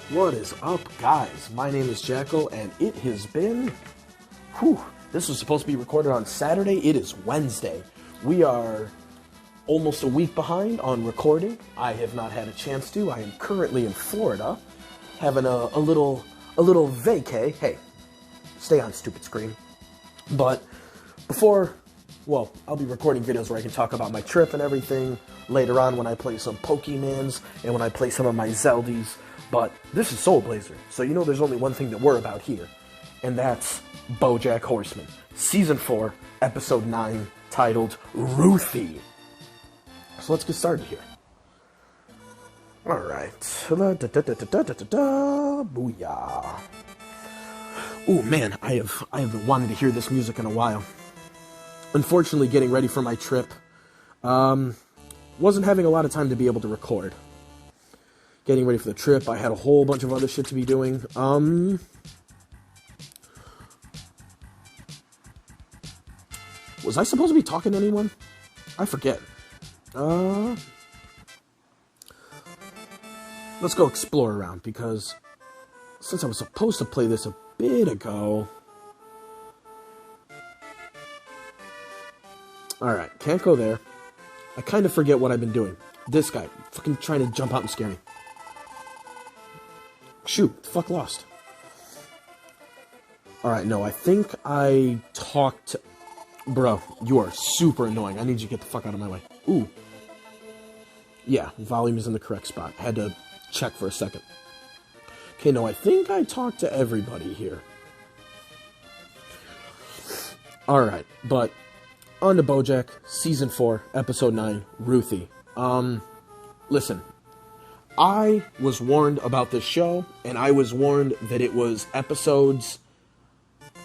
What is up, guys? My name is Jackal, and it has been... this was supposed to be recorded on Saturday. It is Wednesday. We are almost a week behind on recording. I have not had a chance to. I am currently in Florida, having a little vacay. Hey, stay on, stupid screen. But before... well, I'll be recording videos where I can talk about my trip and everything later on when I play some Pokemans and when I play some of my Zeldies. But this is Soul Blazer, so you know there's only one thing that we're about here, and that's Bojack Horseman, Season 4, Episode 9, titled Ruthie. So let's get started here. Alright. Booyah. Ooh, man, I have wanted to hear this music in a while. Unfortunately, getting ready for my trip, wasn't having a lot of time to be able to record. Getting ready for the trip, I had a whole bunch of other shit to be doing. Was I supposed to be talking to anyone? I forget. Let's go explore around, because since I was supposed to play this a bit ago... Alright, can't go there. I kind of forget what I've been doing. This guy, fucking trying to jump out and scare me. Shoot, fuck lost. Alright, no, I think I talked... Bro, you are super annoying. I need you to get the fuck out of my way. Ooh. Yeah, volume is in the correct spot. I had to check for a second. Okay, no, I think I talked to everybody here. Alright, but... on to Bojack, Season 4, Episode 9, Ruthie. Listen, I was warned about this show, and I was warned that it was episodes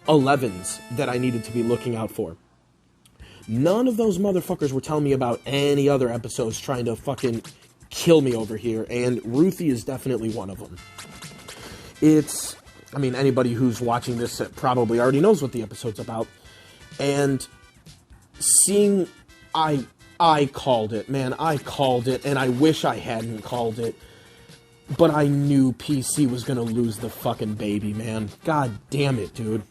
11s that I needed to be looking out for. None of those motherfuckers were telling me about any other episodes trying to fucking kill me over here, and Ruthie is definitely one of them. It's, I mean, anybody who's watching this probably already knows what the episode's about, and... seeing, I called it, man, I called it, and I wish I hadn't called it, but I knew PC was gonna lose the fucking baby, man. God damn it, dude.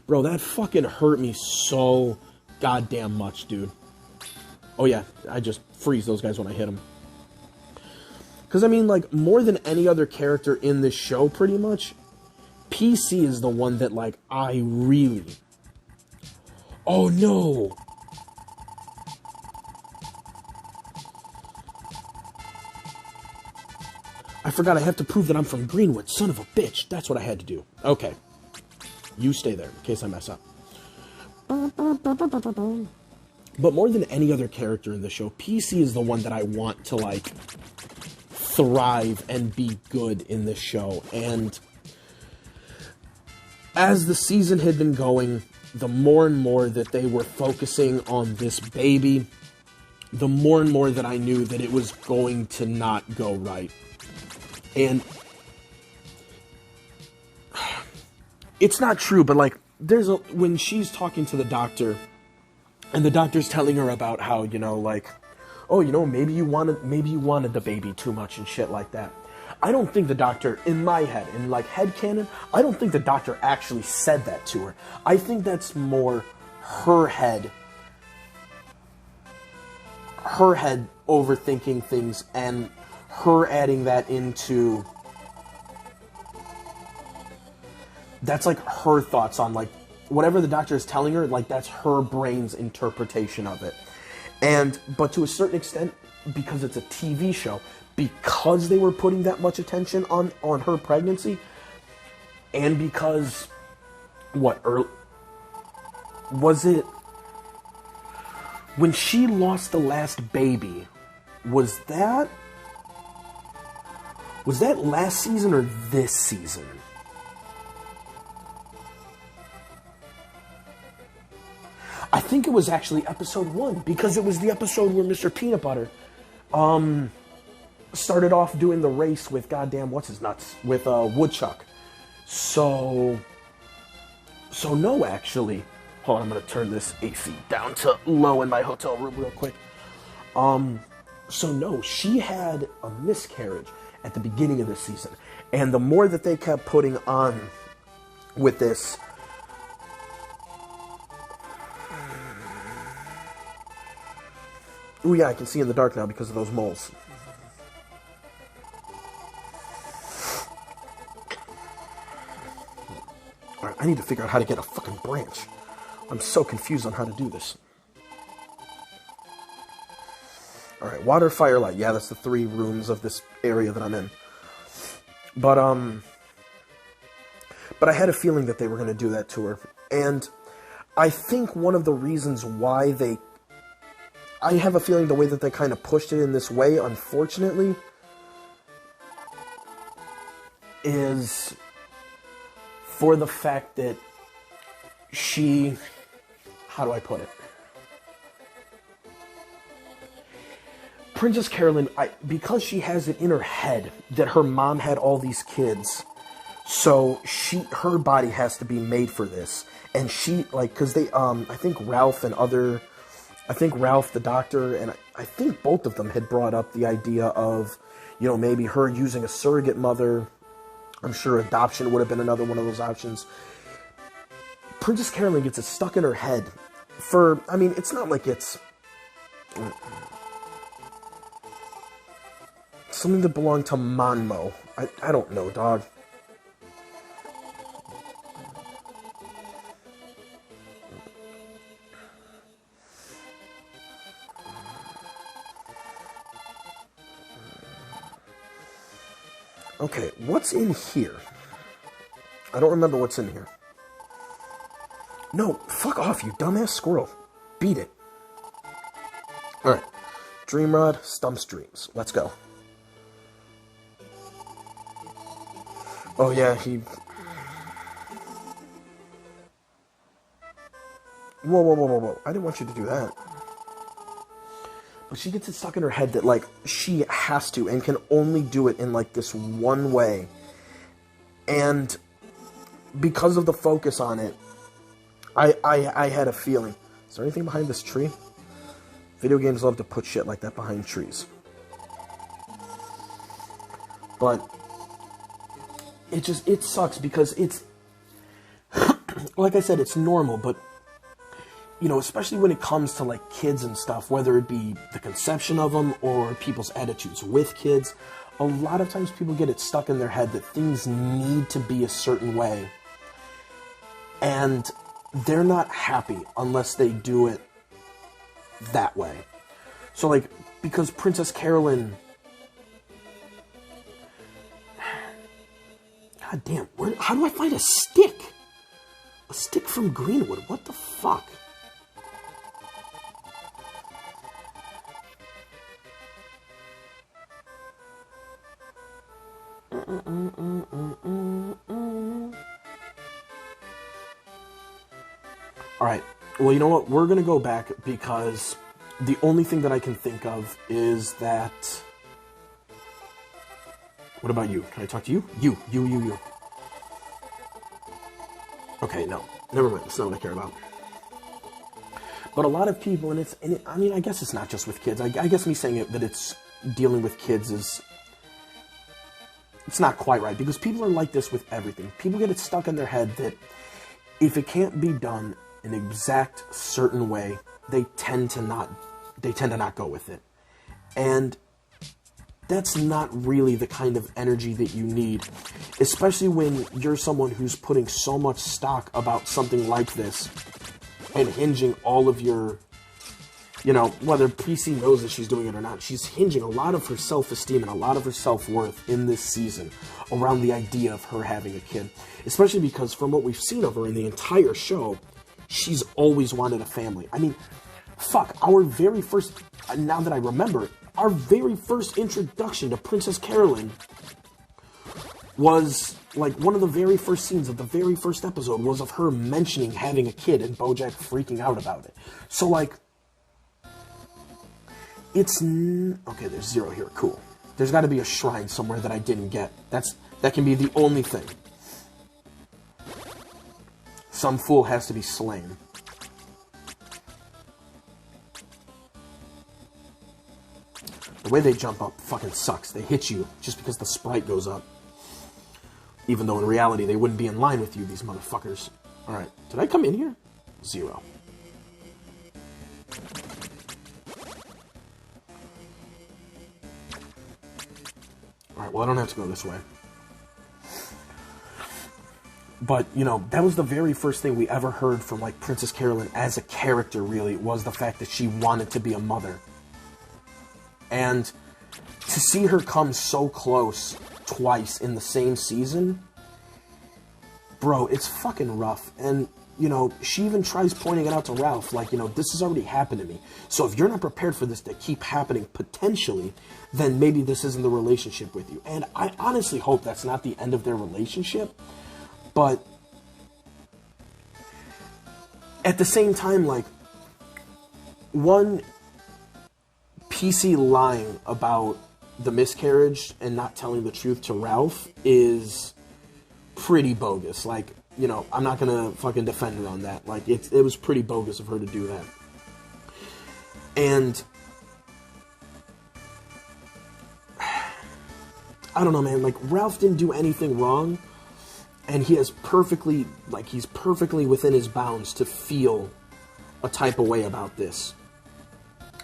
Bro, that fucking hurt me so goddamn much, dude. Oh yeah, I just freeze those guys when I hit them. Because, I mean, like, more than any other character in this show, pretty much, PC is the one that, like, I really... oh no! I forgot I have to prove that I'm from Greenwood, son of a bitch. That's what I had to do. Okay. You stay there, in case I mess up. But more than any other character in the show, PC is the one that I want to, like, thrive and be good in this show. And as the season had been going... the more and more that they were focusing on this baby, the more and more that I knew that it was going to not go right. And it's not true, but like, when she's talking to the doctor, and the doctor's telling her about how, you know, like, oh, you know, maybe you wanted the baby too much and shit like that. I don't think the doctor, in my head, in like headcanon, I don't think the doctor actually said that to her. I think that's more her head overthinking things and her adding that into... that's like her thoughts on like whatever the doctor is telling her, like that's her brain's interpretation of it. But to a certain extent, because it's a TV show, because they were putting that much attention on her pregnancy, and because, was it, when she lost the last baby, was that last season or this season? I think it was actually episode 1, because it was the episode where Mr. Peanut Butter, started off doing the race with goddamn what's-his-nuts, with Woodchuck. So no, actually. Hold on, I'm gonna turn this AC down to low in my hotel room real quick. So no, she had a miscarriage, at the beginning of this season. And the more that they kept putting on with this, oh yeah, I can see in the dark now because of those moles. Alright, I need to figure out how to get a fucking branch. I'm so confused on how to do this. Alright, water, fire, light. Yeah, that's the 3 rooms of this area that I'm in. But I had a feeling that they were going to do that to her. And I think one of the reasons why I have a feeling the way that they kind of pushed it in this way, unfortunately, is for the fact that she, how do I put it? Princess Carolyn, because she has it in her head that her mom had all these kids, so her body has to be made for this. And she, like, because they, I think Ralph, the doctor, and I think both of them had brought up the idea of, you know, maybe her using a surrogate mother. I'm sure adoption would have been another one of those options. Princess Carolyn gets it stuck in her head I mean, it's not like it's something that belonged to Monmo. I don't know, dog. Okay, what's in here? I don't remember what's in here. No, fuck off, you dumbass squirrel. Beat it. Alright. Dream Rod, Stump's Dreams. Let's go. Oh yeah, Whoa. I didn't want you to do that. But she gets it stuck in her head that, like, she has to and can only do it in, like, this one way. And because of the focus on it, I had a feeling. Is there anything behind this tree? Video games love to put shit like that behind trees. But it sucks because it's, like I said, it's normal, but, you know, especially when it comes to, like, kids and stuff, whether it be the conception of them or people's attitudes with kids, a lot of times people get it stuck in their head that things need to be a certain way. And they're not happy unless they do it that way. So, like, because Princess Carolyn... God damn, how do I find a stick? A stick from Greenwood, what the fuck? Alright, well, you know what? We're gonna go back because the only thing that I can think of is that... What about you? Can I talk to you? You. Okay, no. Never mind. It's not what I care about. But a lot of people, I mean, I guess it's not just with kids. I guess me saying it that it's dealing with kids is... It's not quite right, because people are like this with everything. People get it stuck in their head that if it can't be done an exact certain way, they tend to not go with it. And that's not really the kind of energy that you need, especially when you're someone who's putting so much stock about something like this and hinging all of your, you know, whether PC knows that she's doing it or not, she's hinging a lot of her self-esteem and a lot of her self-worth in this season around the idea of her having a kid. Especially because from what we've seen of her in the entire show, she's always wanted a family. I mean, fuck, our very first, now that I remember, our very first introduction to Princess Carolyn was, like, one of the very first scenes of the very first episode was of her mentioning having a kid and Bojack freaking out about it. So, like, it's... Okay, there's 0 here. Cool. There's got to be a shrine somewhere that I didn't get. That can be the only thing. Some fool has to be slain. The way they jump up fucking sucks. They hit you just because the sprite goes up. Even though in reality they wouldn't be in line with you, these motherfuckers. Alright, did I come in here? 0. Alright, well I don't have to go this way. But, you know, that was the very first thing we ever heard from, like, Princess Carolyn as a character, really, was the fact that she wanted to be a mother. And to see her come so close twice in the same season, bro, it's fucking rough. And, you know, she even tries pointing it out to Ralph, like, you know, this has already happened to me. So if you're not prepared for this to keep happening potentially, then maybe this isn't the relationship with you. And I honestly hope that's not the end of their relationship. But at the same time, like, one, PC lying about the miscarriage and not telling the truth to Ralph is pretty bogus. Like, you know, I'm not gonna fucking defend her on that. Like, it was pretty bogus of her to do that. And I don't know, man. Like, Ralph didn't do anything wrong. And he has perfectly, like, he's perfectly within his bounds to feel a type of way about this.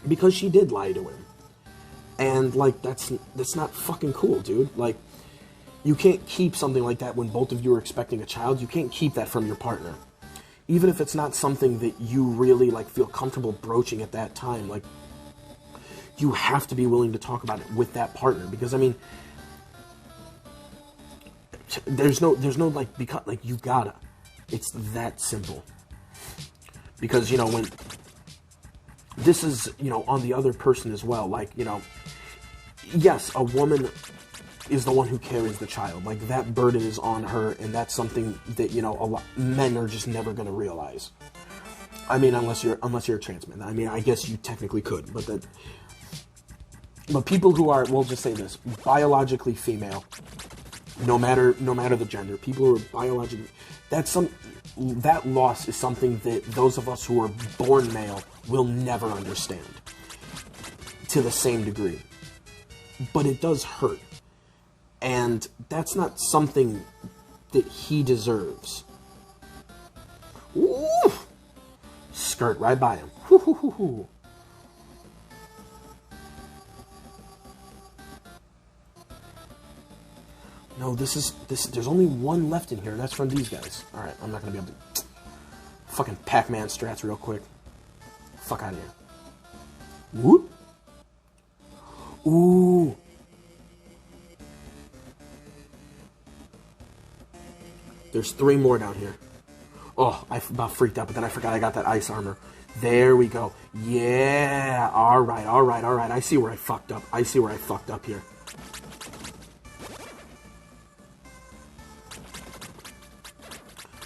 Because she did lie to him. And, like, that's not fucking cool, dude. Like, you can't keep something like that when both of you are expecting a child. You can't keep that from your partner. Even if it's not something that you really, like, feel comfortable broaching at that time. Like, you have to be willing to talk about it with that partner. Because, I mean, there's no like, because, like, you gotta. It's that simple. Because, you know, when this is, you know, on the other person as well, like, you know, yes, a woman is the one who carries the child. Like, that burden is on her, and that's something that, you know, men are just never going to realize. I mean, unless you're a trans man. I mean, I guess you technically could, but people who are, we'll just say this, biologically female, no matter the gender, people who are biologically, that loss is something that those of us who are born male will never understand to the same degree. But it does hurt. And that's not something that he deserves. Ooh! Skirt right by him. Hoo, hoo, hoo, hoo. No, this. There's only one left in here, and that's from these guys. Alright, I'm not gonna be able to... Fucking Pac-Man strats real quick. Fuck out of here. Whoop! Ooh! There's 3 more down here. Oh, I about freaked out, but then I forgot I got that ice armor. There we go. Yeah! Alright. I see where I fucked up. Here.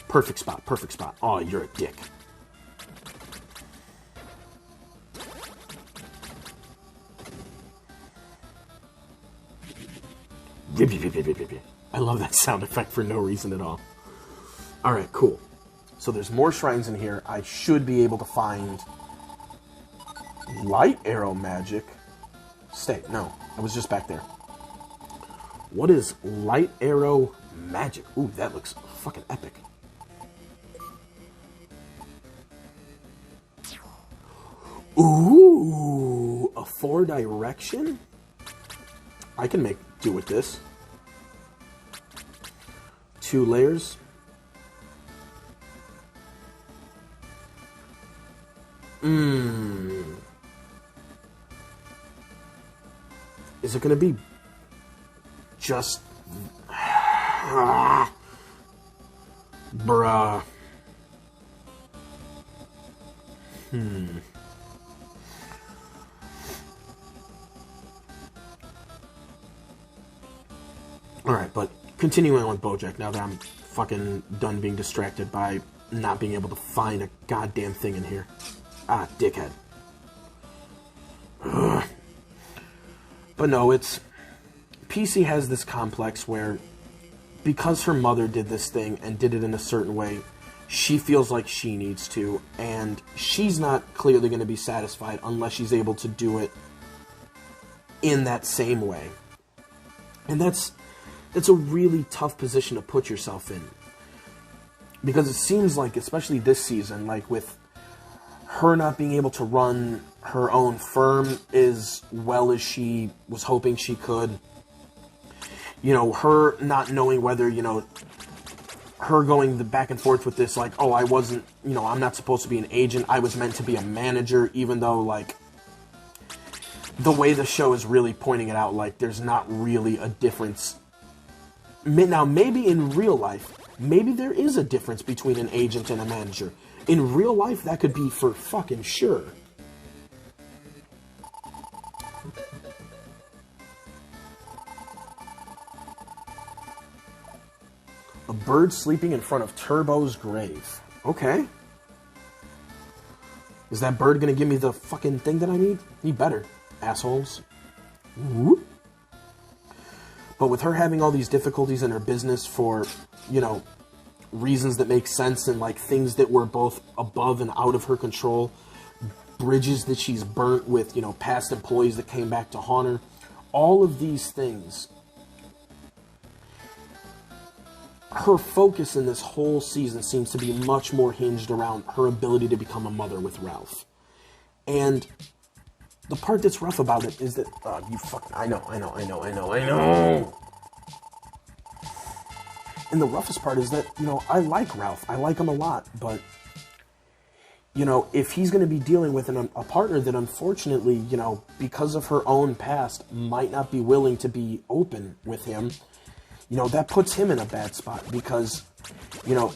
Perfect spot. Oh, you're a dick. I love that sound effect for no reason at all. Alright, cool. So there's more shrines in here. I should be able to find light arrow magic. No, I was just back there. What is light arrow magic? Ooh, that looks fucking epic. Ooh, a 4 direction? I can make do with this. 2 layers. Is it gonna be just... Bruh. Alright, but continuing on with Bojack, now that I'm fucking done being distracted by not being able to find a goddamn thing in here. Ah, dickhead. Ugh. But no, it's... PC has this complex where, because her mother did this thing and did it in a certain way, she feels like she needs to, and she's not clearly going to be satisfied unless she's able to do it in that same way. And that's a really tough position to put yourself in. Because it seems like, especially this season, like with her not being able to run her own firm as well as she was hoping she could, you know, her not knowing whether, you know, her going the back and forth with this, like, oh, I wasn't, you know, I'm not supposed to be an agent, I was meant to be a manager, even though, like, the way the show is really pointing it out, like, there's not really a difference. Now, maybe in real life, maybe there is a difference between an agent and a manager. In real life, that could be for fucking sure. A bird sleeping in front of Turbo's grave. Okay. Is that bird gonna give me the fucking thing that I need? He better, assholes. Whoop. But with her having all these difficulties in her business for, you know, reasons that make sense and like things that were both above and out of her control, bridges that she's burnt with, you know, past employees that came back to haunt her, all of these things, her focus in this whole season seems to be much more hinged around her ability to become a mother with Ralph. And the part that's rough about it is that, I know. And the roughest part is that, you know, I like Ralph. I like him a lot, but, you know, if he's going to be dealing with a partner that unfortunately, you know, because of her own past, might not be willing to be open with him, you know, that puts him in a bad spot because, you know,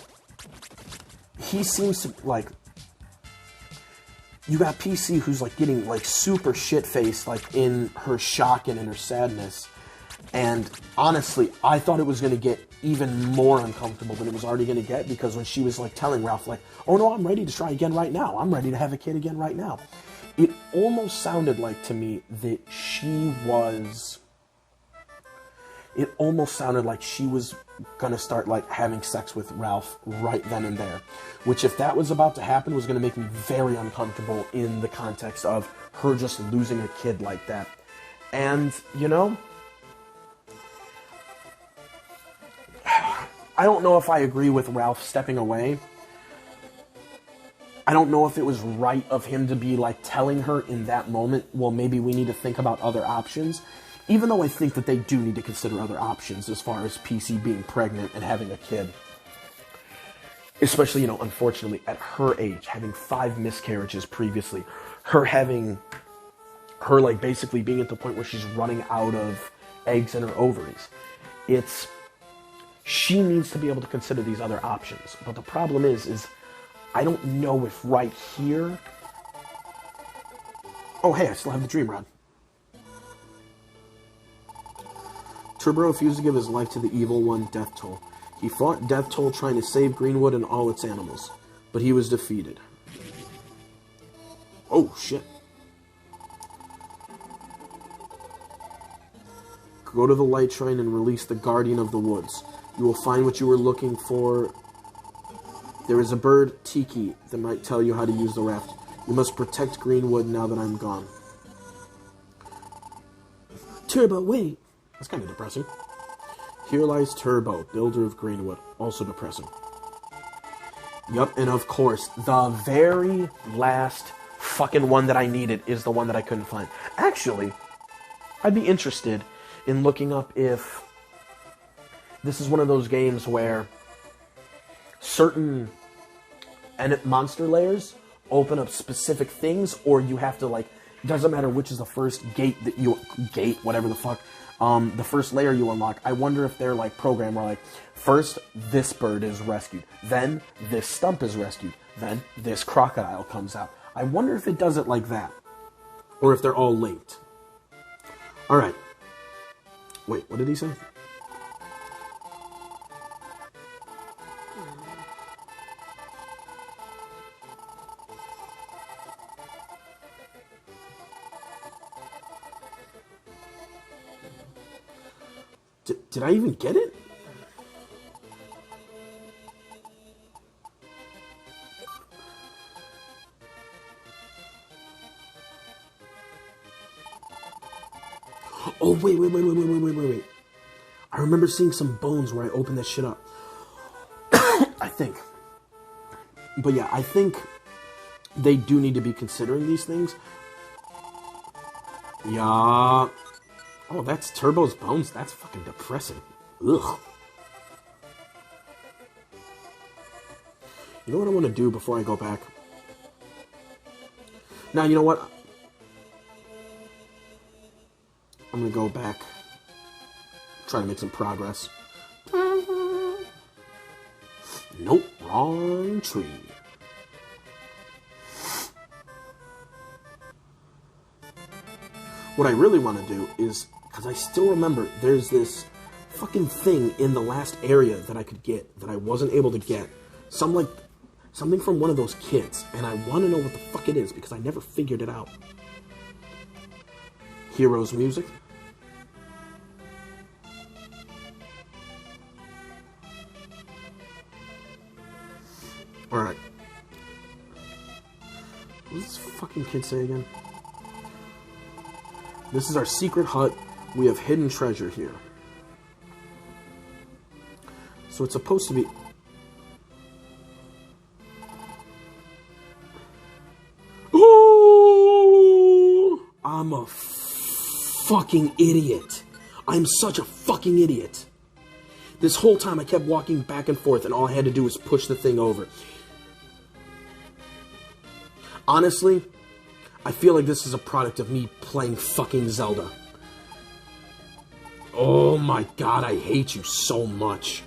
he seems to, like, you got PC who's, like, getting, like, super shit-faced, like, in her shock and in her sadness. And honestly, I thought it was going to get even more uncomfortable than it was already going to get, because when she was, like, telling Ralph, like, oh, no, I'm ready to try again right now. I'm ready to have a kid again right now. It almost sounded like to me that she was... It almost sounded like she was going to start, like, having sex with Ralph right then and there. Which, if that was about to happen, was going to make me very uncomfortable in the context of her just losing a kid like that. And, you know, I don't know if I agree with Ralph stepping away. I don't know if it was right of him to be, like, telling her in that moment, well, maybe we need to think about other options. Even though I think that they do need to consider other options as far as PC being pregnant and having a kid. Especially, you know, unfortunately, at her age, having 5 miscarriages previously. Her, like, basically being at the point where she's running out of eggs in her ovaries. She needs to be able to consider these other options. But the problem is I don't know if right here... Oh, hey, I still have the dream rod. Turbo refused to give his life to the evil one, Death Toll. He fought Death Toll trying to save Greenwood and all its animals, but he was defeated. Oh, shit. Go to the Light Shrine and release the Guardian of the Woods. You will find what you were looking for. There is a bird, Tiki, that might tell you how to use the raft. You must protect Greenwood now that I'm gone. Turbo, wait. That's kind of depressing. Here lies Turbo, builder of Greenwood. Also depressing. Yup, and of course, the very last fucking one that I needed is the one that I couldn't find. Actually, I'd be interested in looking up if this is one of those games where certain monster layers open up specific things, or you have to, like, it doesn't matter which is the first whatever the fuck, the first layer you unlock. I wonder if they're, like, programmed where, like, first this bird is rescued, then this stump is rescued, then this crocodile comes out. I wonder if it does it like that, or if they're all linked. Alright. Wait, what did he say? Did I even get it? wait. I remember seeing some bones where I opened that shit up. I think. But yeah, I think they do need to be considering these things. Yeah. Oh, that's Turbo's bones? That's fucking depressing. Ugh. You know what I want to do before I go back? Now, you know what? I'm going to go back. Try to make some progress. Nope, wrong tree. What I really want to do is, because I still remember there's this fucking thing in the last area that I could get that I wasn't able to get. Something from one of those kids, and I want to know what the fuck it is because I never figured it out. Heroes music. Alright. What does this fucking kid say again? This is our secret hut. We have hidden treasure here. So it's supposed to be... Oh! I'm a fucking idiot. I'm such a fucking idiot. This whole time I kept walking back and forth and all I had to do was push the thing over. Honestly, I feel like this is a product of me playing fucking Zelda. Oh my god, I hate you so much.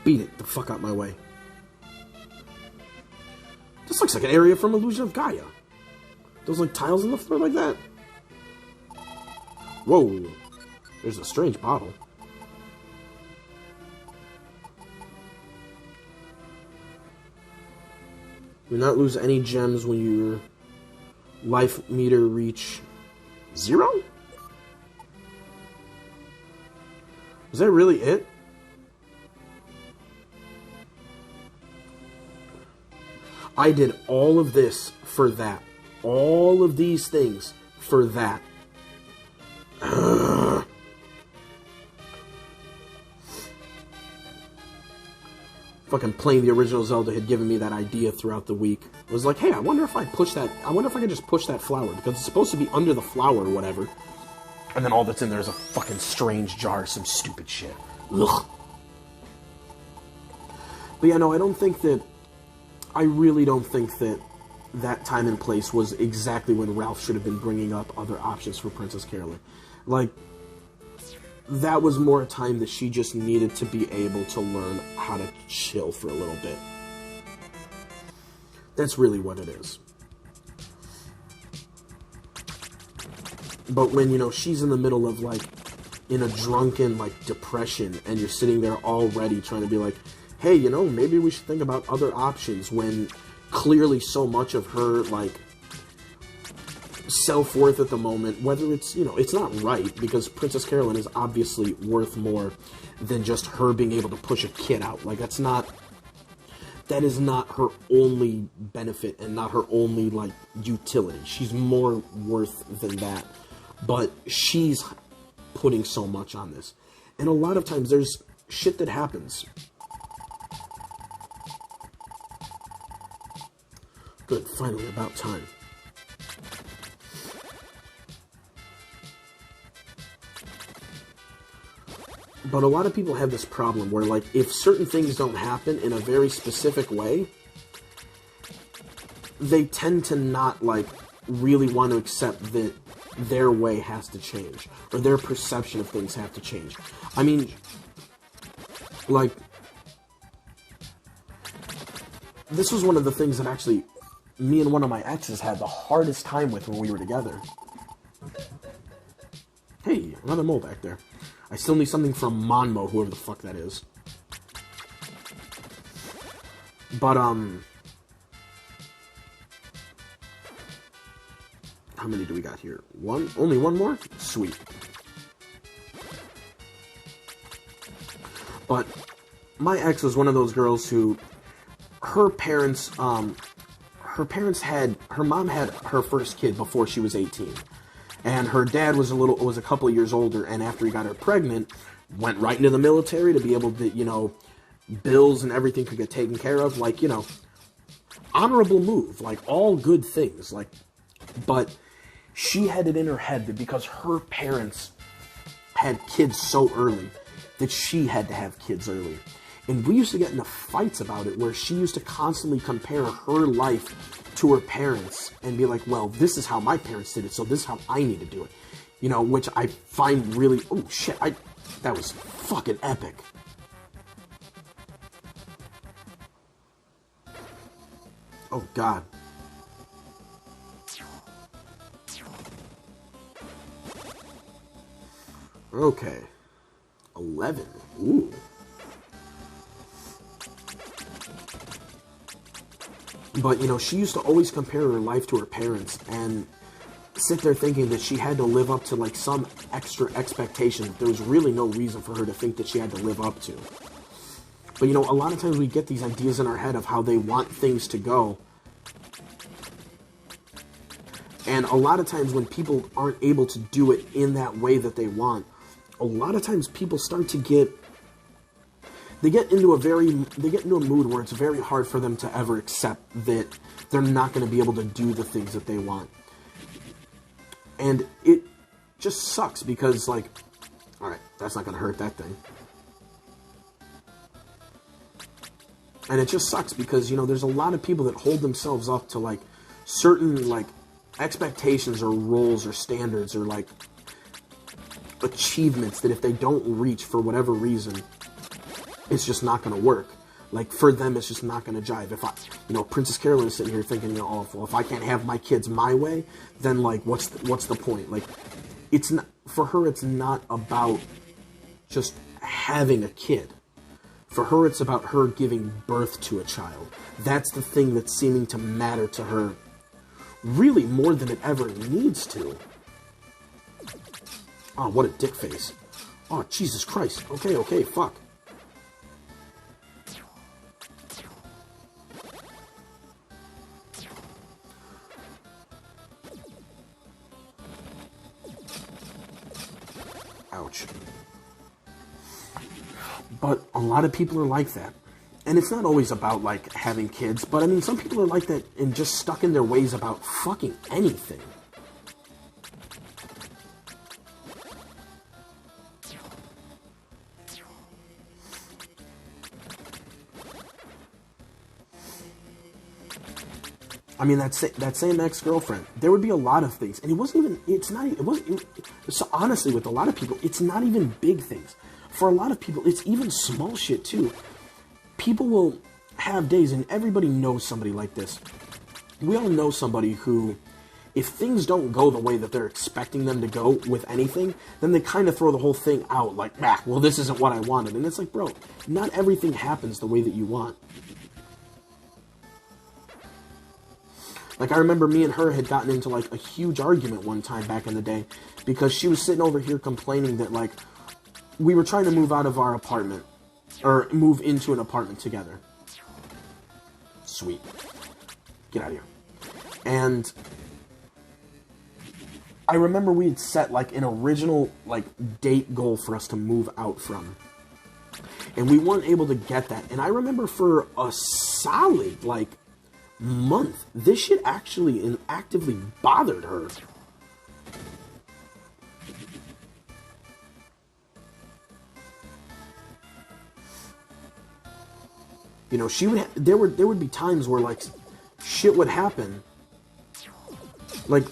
Beat it the fuck out my way. This looks like an area from Illusion of Gaia. Those like tiles on the floor like that. Whoa. There's a strange bottle. Do not lose any gems when your life meter reach 0? Is that really it? I did all of this for that. All of these things for that. Ugh. Fucking playing the original Zelda had given me that idea throughout the week. It was like, hey, I wonder if I push that... I wonder if I could just push that flower, because it's supposed to be under the flower or whatever. And then all that's in there is a fucking strange jar of some stupid shit. Ugh. But yeah, no, I don't think that... I really don't think that that time and place was exactly when Ralph should have been bringing up other options for Princess Carolyn. Like... that was more a time that she just needed to be able to learn how to chill for a little bit. That's really what it is. But when, you know, she's in the middle of, like, in a drunken, like, depression, and you're sitting there already trying to be like, hey, you know, maybe we should think about other options, when clearly so much of her, like, self-worth at the moment, whether it's, you know, it's not right, because Princess Carolyn is obviously worth more than just her being able to push a kid out. Like, that is not her only benefit and not her only, like, utility. She's more worth than that. But she's putting so much on this. And a lot of times there's shit that happens. Good, finally, about time. But a lot of people have this problem where, like, if certain things don't happen in a very specific way, they tend to not, like, really want to accept that their way has to change, or their perception of things have to change. I mean, like, this was one of the things that actually me and one of my exes had the hardest time with when we were together. Hey, another mole back there. I still need something from Monmo, whoever the fuck that is. But, how many do we got here? One? Only one more? Sweet. But, my ex was one of those girls who, her parents her mom had her first kid before she was 18. And her dad was a couple of years older, and after he got her pregnant, went right into the military to be able to, you know, bills and everything could get taken care of, like, you know, honorable move, like, all good things, like, but she had it in her head that because her parents had kids so early, that she had to have kids early. And we used to get into fights about it, where she used to constantly compare her life to her parents and be like, well, this is how my parents did it, so this is how I need to do it. You know, which I find really, oh shit, that was fucking epic. Oh God. Okay. 11. Ooh. But, you know, she used to always compare her life to her parents and sit there thinking that she had to live up to, like, some extra expectation that there was really no reason for her to think that she had to live up to. But, you know, a lot of times we get these ideas in our head of how they want things to go. And a lot of times when people aren't able to do it in that way that they want, a lot of times people start to get into a mood where it's very hard for them to ever accept that they're not going to be able to do the things that they want. And it just sucks because, like, alright, that's not going to hurt that thing. And it just sucks because, you know, there's a lot of people that hold themselves up to, like, certain, like, expectations or roles or standards or, like, achievements that if they don't reach for whatever reason, it's just not going to work. Like, for them, it's just not going to jive. If you know, Princess Carolyn is sitting here thinking, you know, oh, well, if I can't have my kids my way, then, like, what's the point? Like, it's not, for her, it's not about just having a kid. For her, it's about her giving birth to a child. That's the thing that's seeming to matter to her, really more than it ever needs to. Oh, what a dick face. Oh, Jesus Christ. Okay, fuck. Ouch. But a lot of people are like that. And it's not always about, like, having kids, but I mean, some people are like that and just stuck in their ways about fucking anything. I mean, that same ex-girlfriend, there would be a lot of things, and so honestly, with a lot of people, it's not even big things. For a lot of people, it's even small shit, too. People will have days, and everybody knows somebody like this. We all know somebody who, if things don't go the way that they're expecting them to go with anything, then they kind of throw the whole thing out, like, well, this isn't what I wanted. And it's like, bro, not everything happens the way that you want. Like, I remember me and her had gotten into, like, a huge argument one time back in the day because she was sitting over here complaining that, like, we were trying to move out of our apartment, or move into an apartment together. Sweet. Get out of here. And I remember we had set, like, an original, like, date goal for us to move out from. And we weren't able to get that. And I remember for a solid, like, month, this shit actually and actively bothered her. You know, there would be times where, like, shit would happen. Like,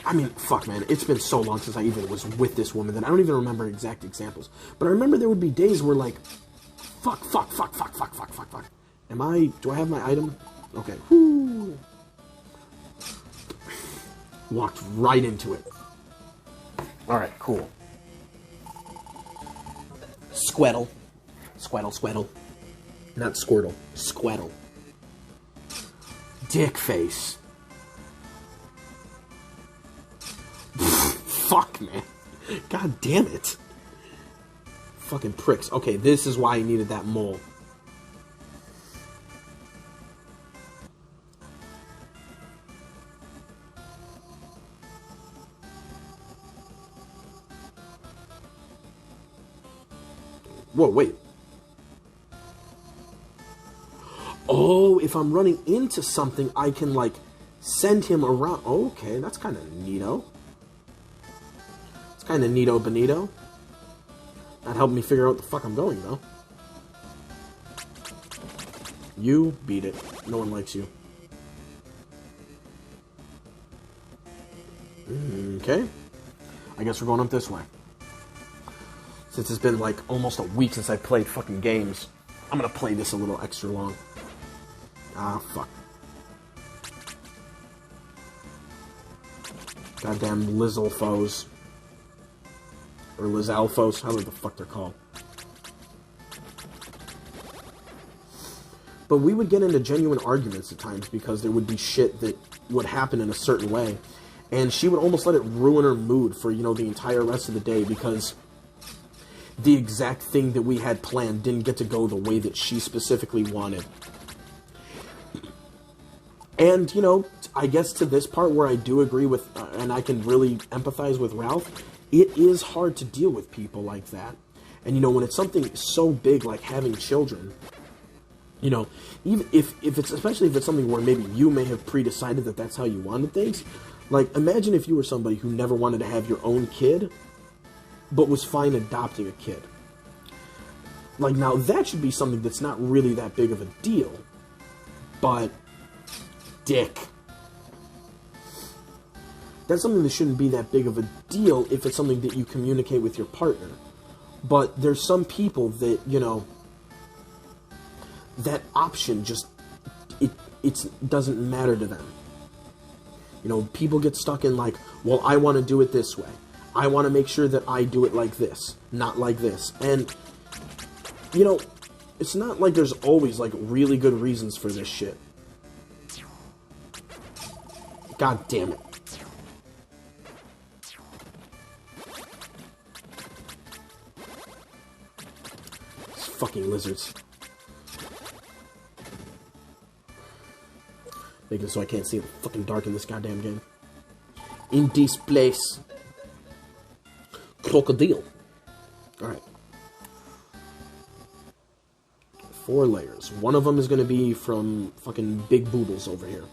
I mean, fuck, man, it's been so long since I even was with this woman that I don't even remember exact examples. But I remember there would be days where, like, fuck. Do I have my item? Okay. Whoo. Walked right into it. Alright, cool. Squirtle. Squirtle. Not Squirtle. Squirtle. Dick face. Fuck, man. God damn it. Fucking pricks. Okay, this is why he needed that mole. Whoa, wait. Oh, if I'm running into something, I can, like, send him around. Okay, that's kind of neato. It's kind of neato bonito. That helped me figure out what the fuck I'm going, though. You beat it. No one likes you. Okay. I guess we're going up this way. Since it's been, like, almost a week since I played fucking games, I'm gonna play this a little extra long. Ah, fuck. Goddamn Lizalfos. Or Lizalfos, however the fuck they're called. But we would get into genuine arguments at times because there would be shit that would happen in a certain way. And she would almost let it ruin her mood for, you know, the entire rest of the day because the exact thing that we had planned didn't get to go the way that she specifically wanted. And, you know, I guess to this part where I do agree with, and I can really empathize with Ralph, it is hard to deal with people like that. And, you know, when it's something so big like having children, you know, even if it's, especially if it's something where maybe you may have pre-decided that that's how you wanted things, like, imagine if you were somebody who never wanted to have your own kid, but was fine adopting a kid. Like, now, that should be something that's not really that big of a deal. But, dick. That's something that shouldn't be that big of a deal if it's something that you communicate with your partner. But there's some people that, you know, that option just, it doesn't matter to them. You know, people get stuck in like, well, I want to do it this way. I want to make sure that I do it like this, not like this. And, you know, it's not like there's always, like, really good reasons for this shit. God damn it. These fucking lizards. Making it so I can't see in the fucking dark in this goddamn game. In this place. Crocodile. Alright. 4 layers. One of them is going to be from fucking Big Boobles over here.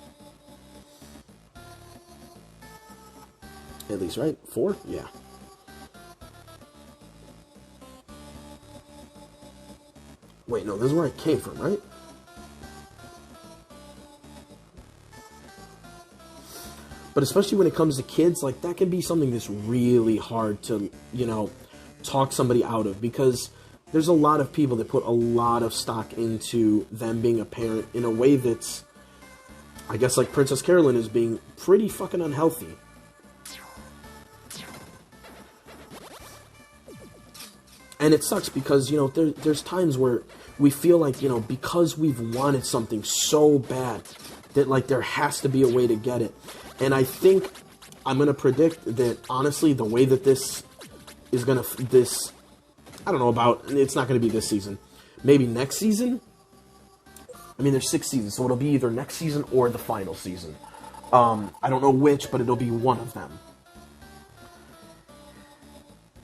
At least, right? 4? Yeah. Wait, no, this is where I came from, right? But especially when it comes to kids, like, that can be something that's really hard to, you know, talk somebody out of. Because there's a lot of people that put a lot of stock into them being a parent in a way that's, I guess, like Princess Carolyn is being pretty fucking unhealthy. And it sucks because, you know, there's times where we feel like, you know, because we've wanted something so bad that, like, there has to be a way to get it. And I think I'm going to predict that, honestly, the way that this is going to, I don't know about, it's not going to be this season. Maybe next season? I mean, there's 6 seasons, so it'll be either next season or the final season. I don't know which, but it'll be one of them.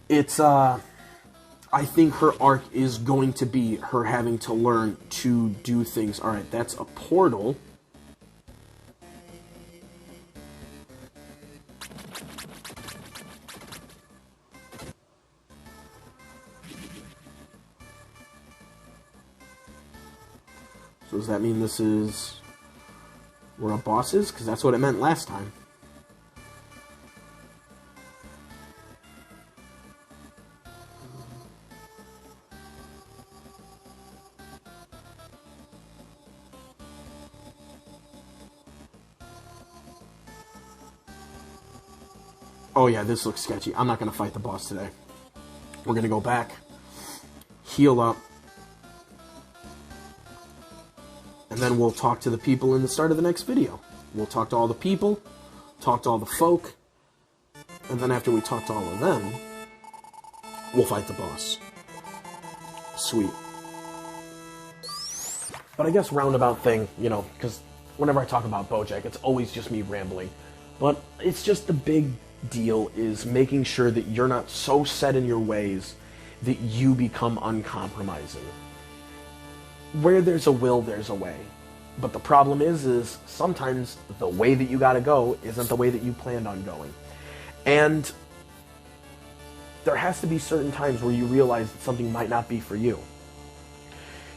It's, I think her arc is going to be her having to learn to do things. Alright, that's a portal. So does that mean this is where a boss is? Because that's what it meant last time. Oh yeah, this looks sketchy. I'm not going to fight the boss today. We're going to go back, heal up, and then we'll talk to the people in the start of the next video. We'll talk to all the people, talk to all the folk, and then after we talk to all of them, we'll fight the boss. Sweet. But I guess roundabout thing, you know, because whenever I talk about Bojack, it's always just me rambling. But it's just the big deal is making sure that you're not so set in your ways that you become uncompromising. Where there's a will, there's a way. But the problem is sometimes the way that you gotta go isn't the way that you planned on going. And there has to be certain times where you realize that something might not be for you.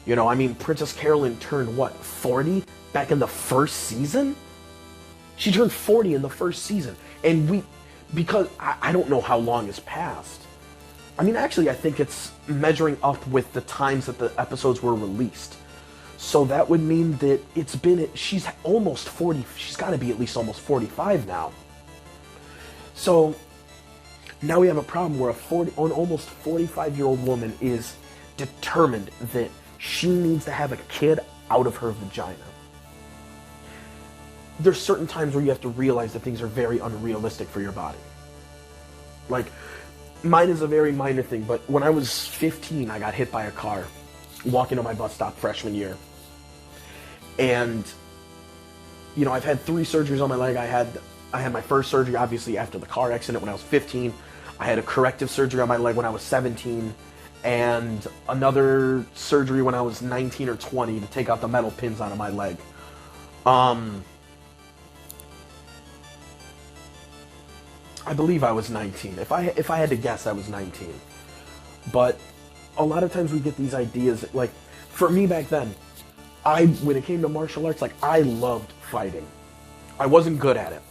You know, I mean, Princess Carolyn turned, what, 40 back in the first season? She turned 40 in the first season. And because I don't know how long has passed. I mean, actually, I think it's measuring up with the times that the episodes were released. So that would mean that she's almost 40, she's got to be at least almost 45 now. So now we have a problem where an almost 45-year-old woman is determined that she needs to have a kid out of her vagina. There's certain times where you have to realize that things are very unrealistic for your body. Like, mine is a very minor thing, but when I was 15, I got hit by a car walking to my bus stop freshman year. And, you know, I've had 3 surgeries on my leg. I had my first surgery, obviously, after the car accident when I was 15. I had a corrective surgery on my leg when I was 17. And another surgery when I was 19 or 20 to take out the metal pins out of my leg. I believe I was 19. If I had to guess, I was 19. But a lot of times we get these ideas, like, for me back then, when it came to martial arts, like, I loved fighting. I wasn't good at it.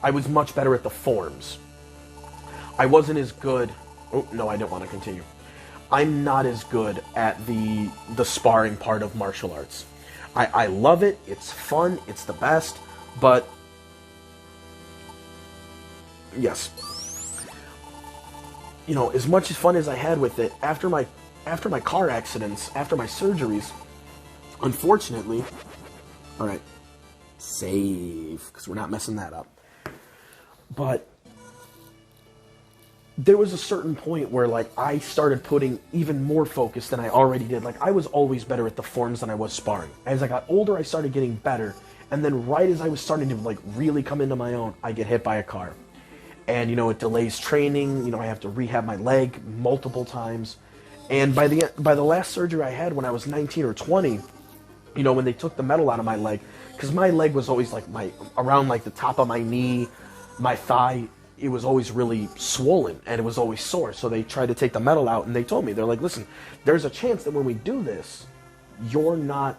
I was much better at the forms. I wasn't as good... Oh, no, I don't want to continue. I'm not as good at the sparring part of martial arts. I love it, it's fun, it's the best, but... Yes. You know, as much fun as I had with it, after my car accidents, after my surgeries, unfortunately... Alright. Save, because we're not messing that up. But there was a certain point where, like, I started putting even more focus than I already did. Like, I was always better at the forms than I was sparring. As I got older, I started getting better. And then right as I was starting to, like, really come into my own, I get hit by a car. And, you know, it delays training. You know, I have to rehab my leg multiple times. And by the last surgery I had when I was 19 or 20, you know, when they took the metal out of my leg, because my leg was always, like, around, like, the top of my knee, my thigh, it was always really swollen, and it was always sore. So they tried to take the metal out, and they told me, they're like, listen, there's a chance that when we do this, there's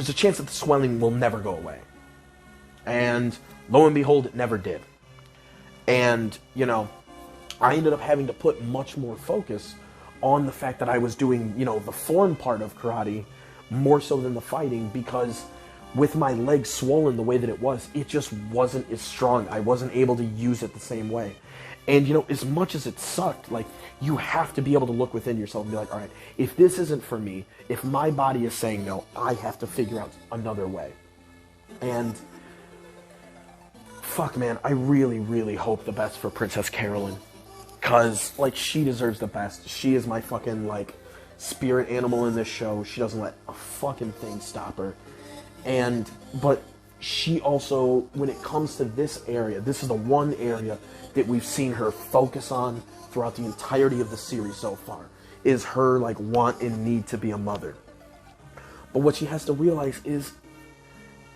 a chance that the swelling will never go away. And lo and behold, it never did. And, you know, I ended up having to put much more focus on the fact that I was doing, you know, the form part of karate more so than the fighting, because with my leg swollen the way that it just wasn't as strong. I wasn't able to use it the same way. And, you know, as much as it sucked, like, you have to be able to look within yourself and be like, all right, if this isn't for me, if my body is saying no, I have to figure out another way. And fuck, man, I really, really hope the best for Princess Carolyn. Because, like, she deserves the best. She is my fucking, like, spirit animal in this show. She doesn't let a fucking thing stop her. But she also, when it comes to this area, this is the one area that we've seen her focus on throughout the entirety of the series so far, is her, like, want and need to be a mother. But what she has to realize is,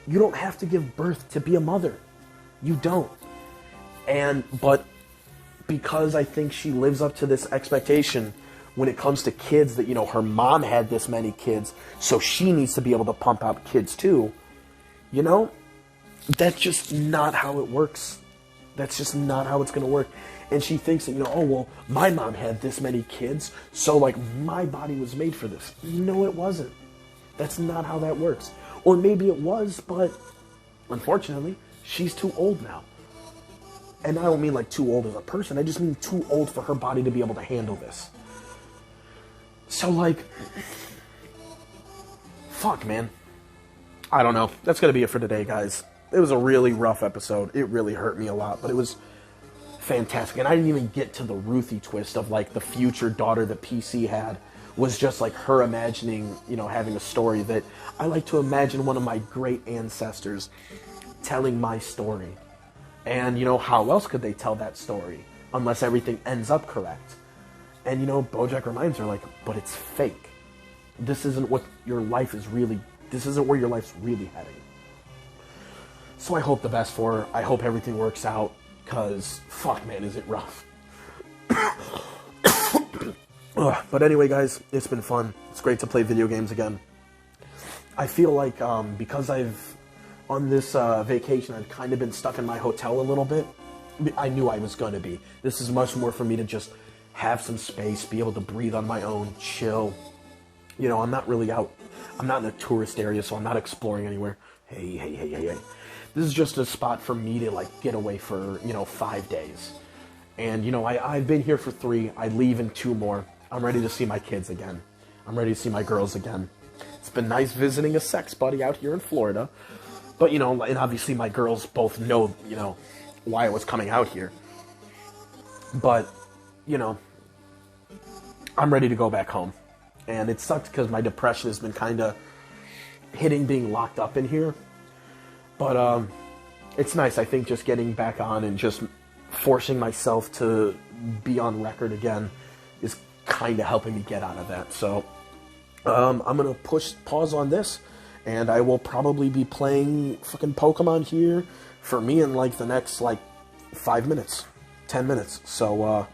you don't have to give birth to be a mother. You don't. But because I think she lives up to this expectation when it comes to kids, that, you know, her mom had this many kids, so she needs to be able to pump out kids too, you know, that's just not how it works. That's just not how it's going to work. And she thinks that, you know, oh, well, my mom had this many kids, so, like, my body was made for this. No, it wasn't. That's not how that works. Or maybe it was, but unfortunately, she's too old now. And I don't mean, like, too old as a person. I just mean too old for her body to be able to handle this. So, like, fuck, man. I don't know. That's going to be it for today, guys. It was a really rough episode. It really hurt me a lot, but it was fantastic. And I didn't even get to the Ruthie twist of, like, the future daughter that PC had was just, like, her imagining, you know, having a story that I like to imagine one of my great ancestors telling my story. And, you know, how else could they tell that story unless everything ends up correct? And, you know, Bojack reminds her, like, but it's fake. This isn't what your life is really, this isn't where your life's really heading. So I hope the best for her. I hope everything works out, because, fuck, man, is it rough. But anyway, guys, it's been fun. It's great to play video games again. I feel like, because on this vacation, I've kind of been stuck in my hotel a little bit. I knew I was going to be. This is much more for me to just have some space, be able to breathe on my own, chill. You know, I'm not really out. I'm not in a tourist area, so I'm not exploring anywhere. Hey. This is just a spot for me to, like, get away for, 5 days. And, I've been here for 3. I leave in 2 more. I'm ready to see my kids again. I'm ready to see my girls again. It's been nice visiting a sex buddy out here in Florida. But, and obviously my girls both know, why I was coming out here. But, I'm ready to go back home. And it sucks because my depression has been kind of hitting being locked up in here. But it's nice, I think, just getting back on and just forcing myself to be on record again is kind of helping me get out of that. So I'm going to pause on this, and I will probably be playing fucking Pokemon here for me in, like, the next, 5 minutes, 10 minutes. So,